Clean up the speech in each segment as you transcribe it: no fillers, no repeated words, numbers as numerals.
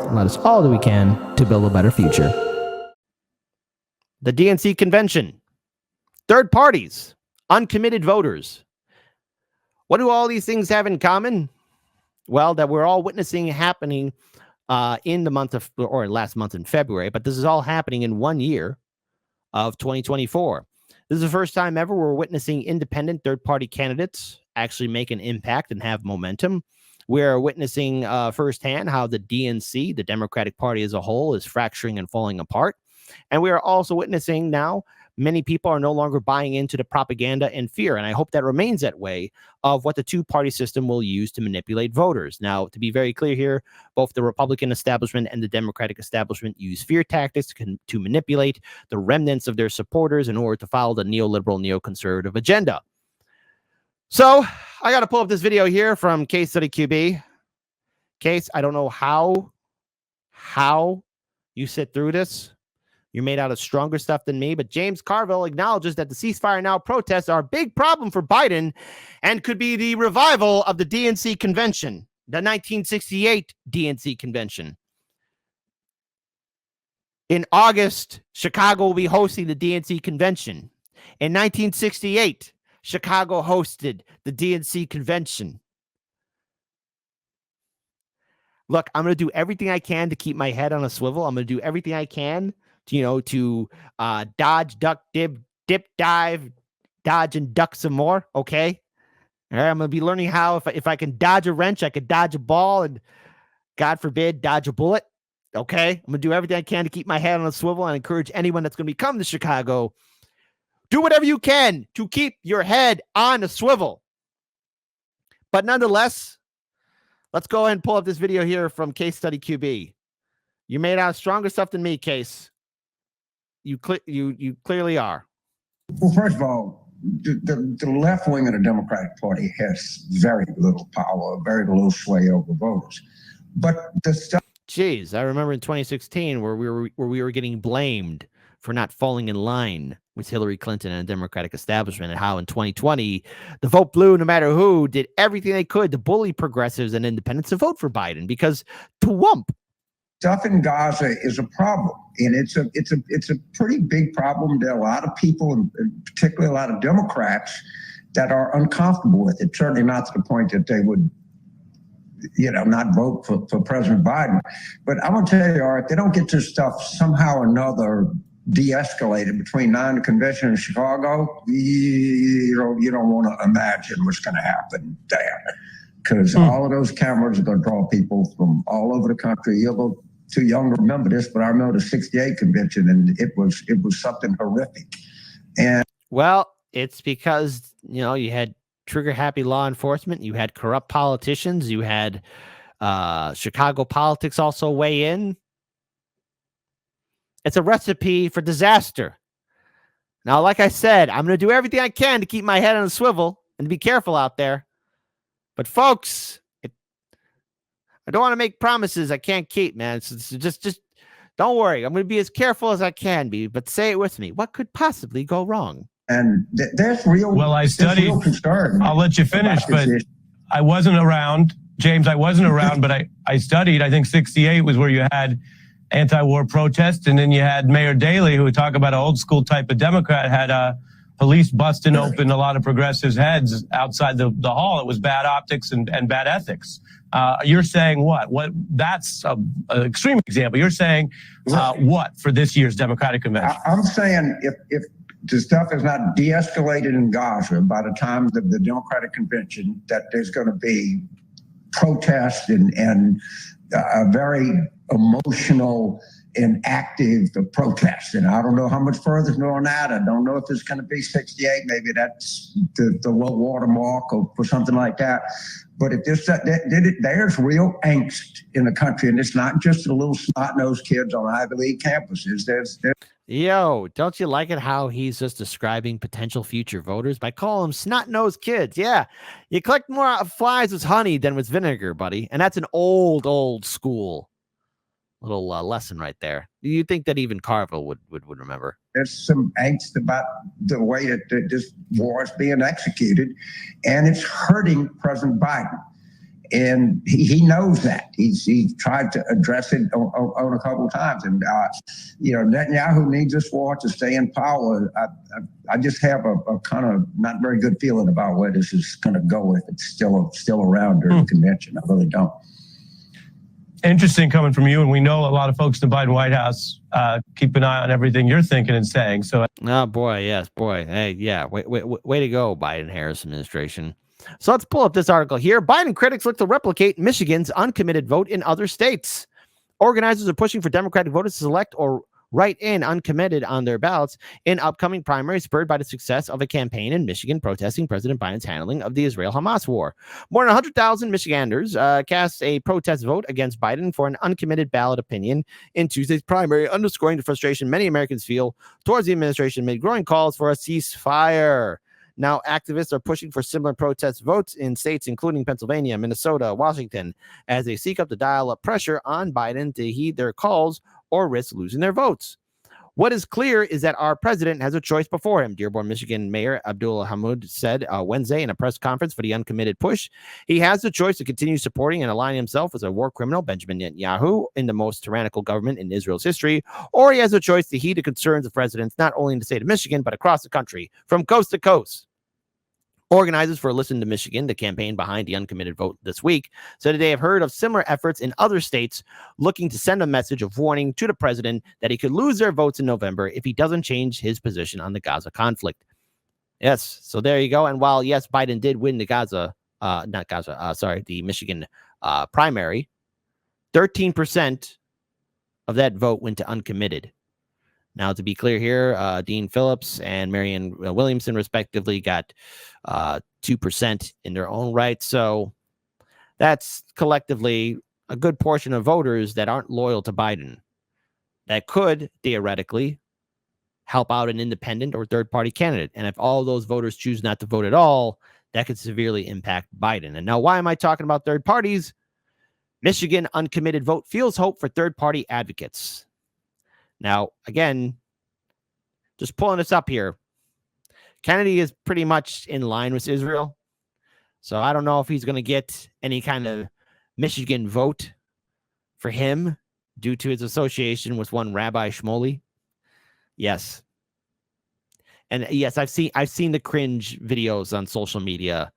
and let us all do we can to build a better future. The DNC convention, third parties, uncommitted voters. What do all these things have in common? Well, that we're all witnessing happening in the month of, or last month in February, but this is all happening in 1 year of 2024. This is the first time ever we're witnessing independent third-party candidates actually make an impact and have momentum. We're witnessing firsthand how the DNC, the Democratic Party as a whole, is fracturing and falling apart. And we are also witnessing now many people are no longer buying into the propaganda and fear. And I hope that remains that way of what the two-party system will use to manipulate voters. Now, to be very clear here, both the Republican establishment and the Democratic establishment use fear tactics to manipulate the remnants of their supporters in order to follow the neoliberal, neoconservative agenda. So I got to pull up this video here from Case Study QB. Case, I don't know how you sit through this. You're made out of stronger stuff than me, but James Carville acknowledges that the ceasefire now protests are a big problem for Biden and could be the revival of the DNC convention, the 1968 DNC convention. In August, Chicago will be hosting the DNC convention. In 1968, Chicago hosted the DNC convention. Look, I'm going to do everything I can to keep my head on a swivel. I'm going to do everything I can to dodge, duck, dip, dive, dodge, and duck some more, okay? All right, I'm going to be learning how, if I can dodge a wrench, I could dodge a ball, and God forbid, dodge a bullet, okay? I'm going to do everything I can to keep my head on a swivel and encourage anyone that's going to come to Chicago, do whatever you can to keep your head on a swivel. But nonetheless, let's go ahead and pull up this video here from Case Study QB. You made out stronger stuff than me, Case. You clearly are. Well, first of all, the left wing of the Democratic Party has very little power, very little sway over voters. But the stuff. Jeez, I remember in 2016 where we were getting blamed for not falling in line with Hillary Clinton and the Democratic establishment, and how in 2020 the vote blue, no matter who, did everything they could to bully progressives and independents to vote for Biden because to wump. Stuff in Gaza is a problem, and it's a pretty big problem. There are a lot of people, and particularly a lot of Democrats, that are uncomfortable with it. Certainly not to the point that they would, not vote for President Biden. But I'm going to tell you, Art, they don't get this stuff somehow or another de-escalated between now and the convention in Chicago. You don't want to imagine what's going to happen there, because all of those cameras are going to draw people from all over the country. You're too young to remember this, but I remember the '68 convention, and it was something horrific. And well, it's because you had trigger-happy law enforcement, you had corrupt politicians, you had Chicago politics also weigh in. It's a recipe for disaster. Now, like I said, I'm going to do everything I can to keep my head on a swivel and to be careful out there. But folks, I don't want to make promises I can't keep, man. It's just don't worry. I'm going to be as careful as I can be, but say it with me. What could possibly go wrong? And there's real. Well, I studied. Real concern. I'll let you finish, but I wasn't around, James. I wasn't around, but I studied. I think '68 was where you had anti-war protests, and then you had Mayor Daley, who would talk about an old school type of Democrat, had police busting open a lot of progressives' heads outside the hall. It was bad optics and bad ethics. You're saying what? That's an extreme example. You're saying what for this year's Democratic convention? I'm saying if the stuff is not de-escalated in Gaza by the time of the Democratic convention, that there's going to be protests and a very emotional and active protest. And I don't know how much further to go on that. I don't know if it's going to be 68. Maybe that's the low water mark or something like that. But if there's real angst in the country, and it's not just the little snot-nosed kids on Ivy League campuses. Yo, don't you like it how he's just describing potential future voters by calling them snot-nosed kids? Yeah, you collect more flies with honey than with vinegar, buddy. And that's an old school little lesson right there. Do you think that even Carville would remember? There's some angst about the way that this war is being executed, and it's hurting President Biden. And he knows that. He's tried to address it on a couple of times. And, Netanyahu needs this war to stay in power. I just have a kind of not very good feeling about where this is going to go if it's still around during the convention. I really don't. Interesting coming from you, and we know a lot of folks in the Biden White House keep an eye on everything you're thinking and saying. So, oh boy, yes, boy, hey, yeah, way to go, Biden-Harris administration. So let's pull up this article here. Biden critics look to replicate Michigan's uncommitted vote in other states. Organizers are pushing for Democratic voters to select or write in uncommitted on their ballots in upcoming primaries, spurred by the success of a campaign in Michigan protesting President Biden's handling of the Israel-Hamas war. More than 100,000 Michiganders cast a protest vote against Biden for an uncommitted ballot opinion in Tuesday's primary, underscoring the frustration many Americans feel towards the administration amid growing calls for a ceasefire. Now, activists are pushing for similar protest votes in states including Pennsylvania, Minnesota, Washington, as they seek up to dial up pressure on Biden to heed their calls or risk losing their votes. What is clear is that our president has a choice before him, Dearborn, Michigan Mayor Abdul Hamid said Wednesday in a press conference for the uncommitted push. He has the choice to continue supporting and aligning himself as a war criminal, Benjamin Netanyahu, in the most tyrannical government in Israel's history, or he has a choice to heed the concerns of residents not only in the state of Michigan, but across the country, from coast to coast. Organizers for Listen to Michigan, the campaign behind the uncommitted vote this week, said they have heard of similar efforts in other states looking to send a message of warning to the president that he could lose their votes in November if he doesn't change his position on the Gaza conflict. Yes, so there you go. And while, yes, Biden did win the the Michigan primary, 13% of that vote went to uncommitted. Now, to be clear here, Dean Phillips and Marianne Williamson, respectively, got 2% in their own right. So that's collectively a good portion of voters that aren't loyal to Biden that could theoretically help out an independent or third-party candidate. And if all those voters choose not to vote at all, that could severely impact Biden. And now, why am I talking about third parties? Michigan uncommitted vote fuels hope for third-party advocates. Now, again, just pulling this up here, Kennedy is pretty much in line with Israel. So I don't know if he's going to get any kind of Michigan vote for him due to his association with one Rabbi Shmuley. Yes. And yes, I've seen the cringe videos on social media.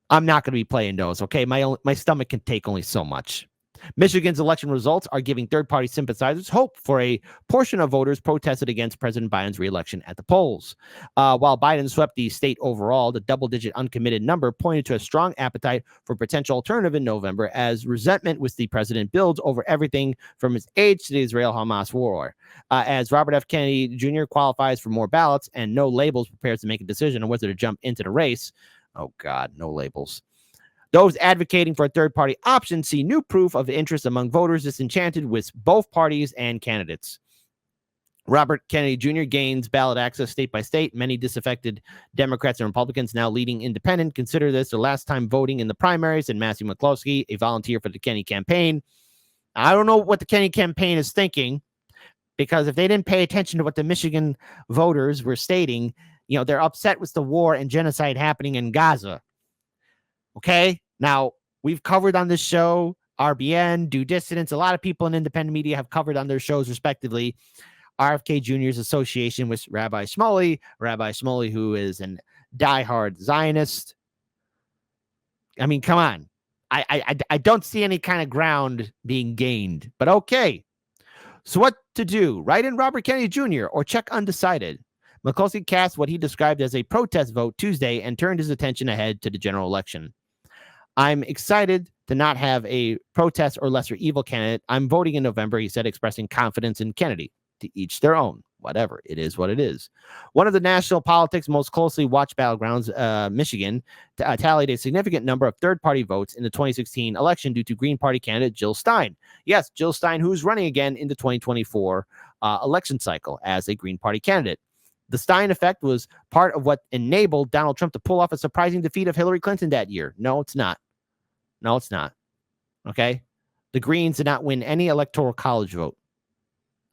I'm not going to be playing those, okay? My stomach can take only so much. Michigan's election results are giving third-party sympathizers hope for a portion of voters protested against President Biden's re-election at the polls. While Biden swept the state overall, the double-digit uncommitted number pointed to a strong appetite for potential alternative in November as resentment with the president builds over everything from his age to the Israel-Hamas war. As Robert F. Kennedy Jr. qualifies for more ballots and No Labels prepares to make a decision on whether to jump into the race. Oh, God, No Labels. Those advocating for a third-party option see new proof of interest among voters disenchanted with both parties and candidates. Robert Kennedy Jr. gains ballot access state by state. Many disaffected Democrats and Republicans, now leading independent, consider this their last time voting in the primaries. And Matthew McCloskey, a volunteer for the Kennedy campaign. I don't know what the Kennedy campaign is thinking, because if they didn't pay attention to what the Michigan voters were stating, they're upset with the war and genocide happening in Gaza. Okay, now we've covered on this show, RBN, Due Dissidence. A lot of people in independent media have covered on their shows, respectively, RFK Jr.'s association with Rabbi Shmuley, who is a diehard Zionist. I mean, come on. I don't see any kind of ground being gained, but okay. So what to do? Write in Robert Kennedy Jr. or check undecided. McCloskey cast what he described as a protest vote Tuesday and turned his attention ahead to the general election. I'm excited to not have a protest or lesser evil candidate. I'm voting in November, he said, expressing confidence in Kennedy. To each their own. Whatever. It is what it is. One of the national politics most closely watched battlegrounds, Michigan, tallied a significant number of third-party votes in the 2016 election due to Green Party candidate Jill Stein. Yes, Jill Stein, who's running again in the 2024 election cycle as a Green Party candidate. The Stein effect was part of what enabled Donald Trump to pull off a surprising defeat of Hillary Clinton that year. No, it's not. No, it's not. Okay? The Greens did not win any electoral college vote.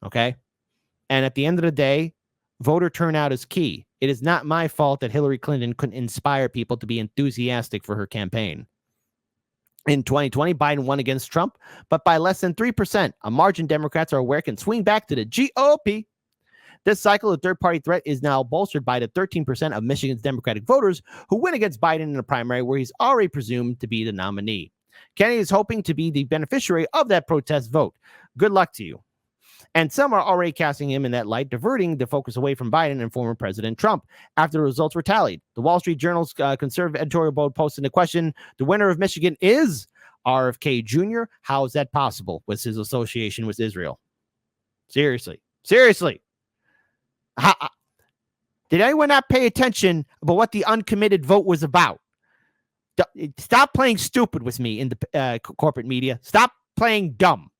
Okay? And at the end of the day, voter turnout is key. It is not my fault that Hillary Clinton couldn't inspire people to be enthusiastic for her campaign. In 2020, Biden won against Trump, but by less than 3%, a margin Democrats are aware can swing back to the GOP. This cycle of third-party threat is now bolstered by the 13% of Michigan's Democratic voters who win against Biden in a primary where he's already presumed to be the nominee. Kennedy is hoping to be the beneficiary of that protest vote. Good luck to you. And some are already casting him in that light, diverting the focus away from Biden and former President Trump after the results were tallied. The Wall Street Journal's conservative editorial board posted the question, the winner of Michigan is RFK Jr. How is that possible with his association with Israel? Seriously. Did anyone not pay attention about what the uncommitted vote was about? Stop playing stupid with me in the corporate media. Stop playing dumb.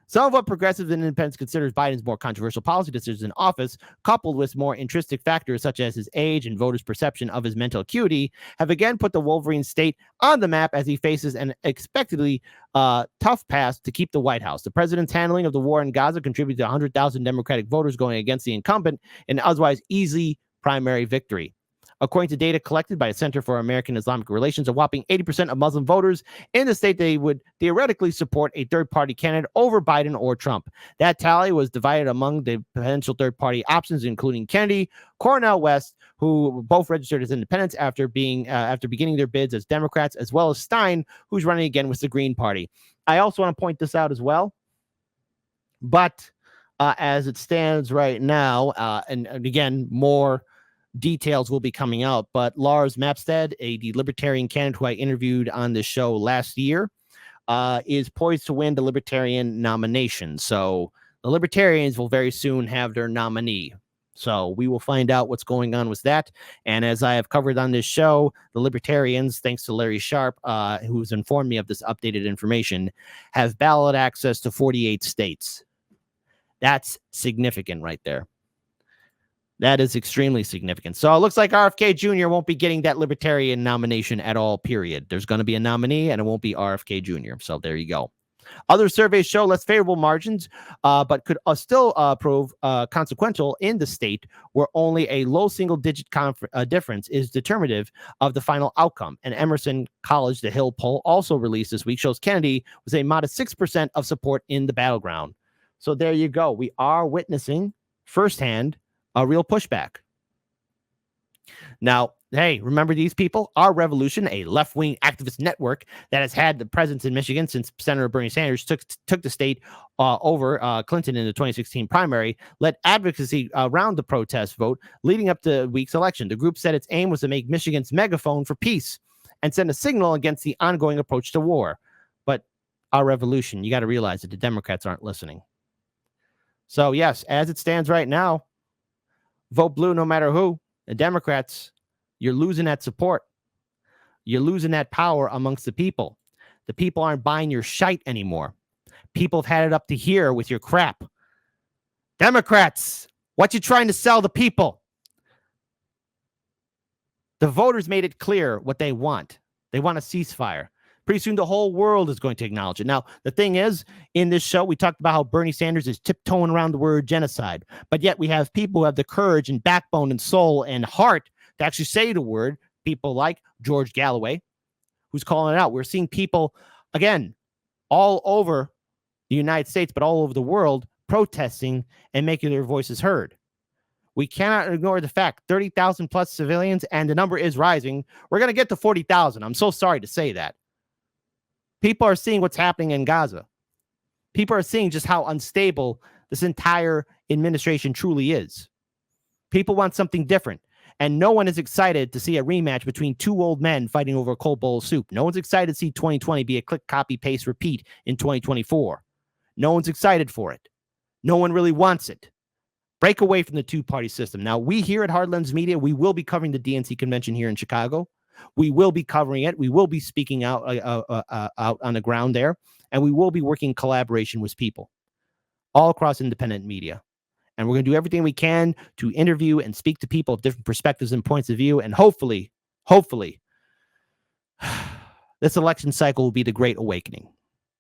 Some of what progressives and independents consider Biden's more controversial policy decisions in office, coupled with more intrinsic factors such as his age and voters' perception of his mental acuity, have again put the Wolverine state on the map as he faces an expectedly tough path to keep the White House. The president's handling of the war in Gaza contributed to 100,000 Democratic voters going against the incumbent in an otherwise easy primary victory. According to data collected by the Center for American Islamic Relations, a whopping 80% of Muslim voters in the state they would theoretically support a third-party candidate over Biden or Trump. That tally was divided among the potential third-party options, including Kennedy, Cornel West, who both registered as independents after beginning their bids as Democrats, as well as Stein, who's running again with the Green Party. I also want to point this out as well, but as it stands right now, and again, more details will be coming out, but Lars Mapstead, the libertarian candidate who I interviewed on this show last year, is poised to win the libertarian nomination. So the libertarians will very soon have their nominee. So we will find out what's going on with that. And as I have covered on this show, the libertarians, thanks to Larry Sharp, who's informed me of this updated information, have ballot access to 48 states. That's significant right there. That is extremely significant. So it looks like RFK Jr. won't be getting that libertarian nomination at all, period. There's going to be a nominee, and it won't be RFK Jr. So there you go. Other surveys show less favorable margins, but could still prove consequential in the state where only a low single-digit difference is determinative of the final outcome. An Emerson College The Hill poll also released this week shows Kennedy was a modest 6% of support in the battleground. So there you go. We are witnessing firsthand a real pushback. Now, hey, remember these people? Our Revolution, a left-wing activist network that has had the presence in Michigan since Senator Bernie Sanders took the state over Clinton in the 2016 primary, led advocacy around the protest vote leading up to the week's election. The group said its aim was to make Michigan's megaphone for peace and send a signal against the ongoing approach to war. But Our Revolution, you got to realize that the Democrats aren't listening. So, yes, as it stands right now, vote blue no matter who. The Democrats, you're losing that support. You're losing that power amongst the people. The people aren't buying your shite anymore. People have had it up to here with your crap. Democrats, what you trying to sell the people? The voters made it clear what they want. They want a ceasefire. Pretty soon, the whole world is going to acknowledge it. Now, the thing is, in this show, we talked about how Bernie Sanders is tiptoeing around the word genocide. But yet we have people who have the courage and backbone and soul and heart to actually say the word. People like George Galloway, who's calling it out. We're seeing people, again, all over the United States, but all over the world, protesting and making their voices heard. We cannot ignore the fact 30,000 plus civilians, and the number is rising. We're going to get to 40,000. I'm so sorry to say that. People are seeing what's happening in Gaza. People are seeing just how unstable this entire administration truly is. People want something different. And no one is excited to see a rematch between two old men fighting over a cold bowl of soup. No one's excited to see 2020 be a click, copy, paste, repeat in 2024. No one's excited for it. No one really wants it. Break away from the two-party system. Now, we here at Hard Lens Media, we will be covering the DNC convention here in Chicago. We will be covering it. We will be speaking out on the ground there, and we will be working in collaboration with people all across independent media. And we're going to do everything we can to interview and speak to people of different perspectives and points of view. And hopefully, this election cycle will be the great awakening.